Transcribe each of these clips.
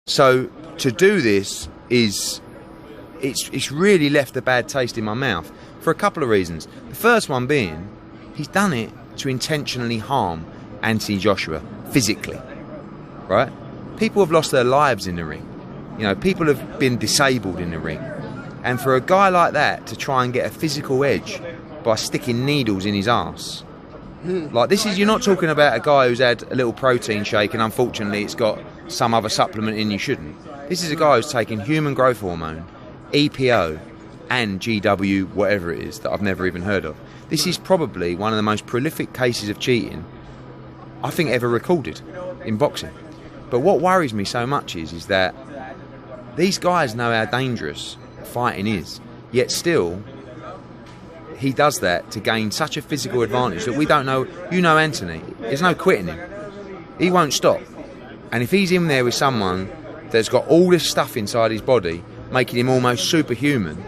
So to do this it's really left a bad taste in my mouth for a couple of reasons. The first one being, he's done it to intentionally harm Anthony Joshua physically, right? People have lost their lives in the ring. You know, people have been disabled in the ring. And for a guy like that to try and get a physical edge by sticking needles in his arse, like this is, you're not talking about a guy who's had a little protein shake and unfortunately it's got some other supplement in you shouldn't. This is a guy who's taken human growth hormone, EPO, and GW, whatever it is, that I've never even heard of. This is probably one of the most prolific cases of cheating I think ever recorded in boxing. But what worries me so much is that these guys know how dangerous fighting is, yet still he does that to gain such a physical advantage that we don't know. You know Anthony, there's no quitting him. He won't stop. And if he's in there with someone that's got all this stuff inside his body, making him almost superhuman,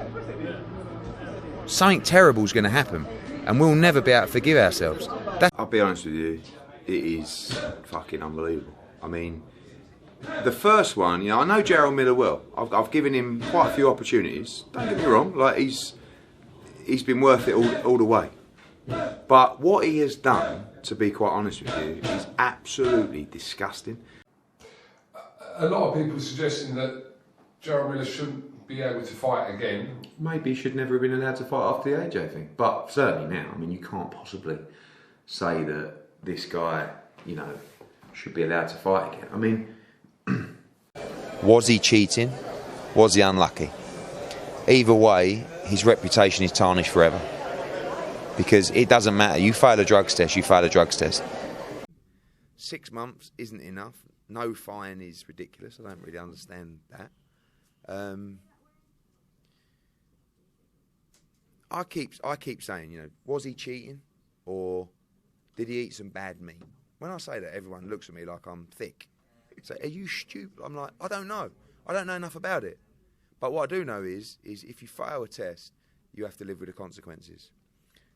something terrible is going to happen, and we'll never be able to forgive ourselves. I'll be honest with you, it is fucking unbelievable. I mean, the first one, you know, I know Gerald Miller well. I've given him quite a few opportunities. Don't get me wrong, like he's been worth it all the way. But what he has done, to be quite honest with you, is absolutely disgusting. A lot of people are suggesting that Gerald Miller shouldn't be able to fight again. Maybe he should never have been allowed to fight after the AJ thing. But certainly now, I mean, you can't possibly say that this guy, you know, should be allowed to fight again. I mean, was he cheating? Was he unlucky? Either way, his reputation is tarnished forever. Because it doesn't matter. You fail a drugs test, you fail a drugs test. 6 months isn't enough. No fine is ridiculous. I don't really understand that. I keep saying, you know, was he cheating or did he eat some bad meat? When I say that, everyone looks at me like I'm thick. So, are you stupid? I'm like, I don't know. I don't know enough about it. But what I do know is if you fail a test, you have to live with the consequences.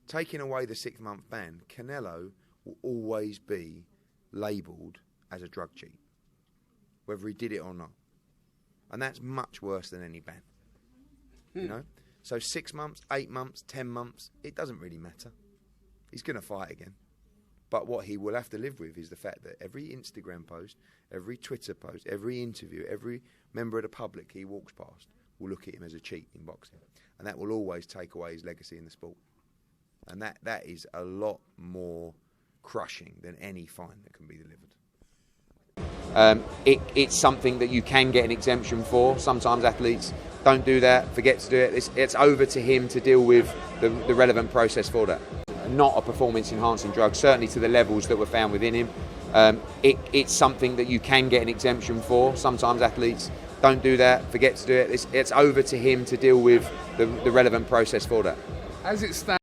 Taking away the 6 month ban, Canelo will always be labelled as a drug cheat, whether he did it or not. And that's much worse than any ban. You know? So 6 months, 8 months, 10 months, it doesn't really matter. He's going to fight again. But what he will have to live with is the fact that every Instagram post, every Twitter post, every interview, every member of the public he walks past will look at him as a cheat in boxing. And that will always take away his legacy in the sport. And that is a lot more crushing than any fine that can be delivered. It's something that you can get an exemption for. Sometimes athletes don't do that, forget to do it. It's over to him to deal with the relevant process for that. Not a performance-enhancing drug, certainly to the levels that were found within him. It's something that you can get an exemption for. Sometimes athletes don't do that, forget to do it. It's over to him to deal with the relevant process for that. As it stands.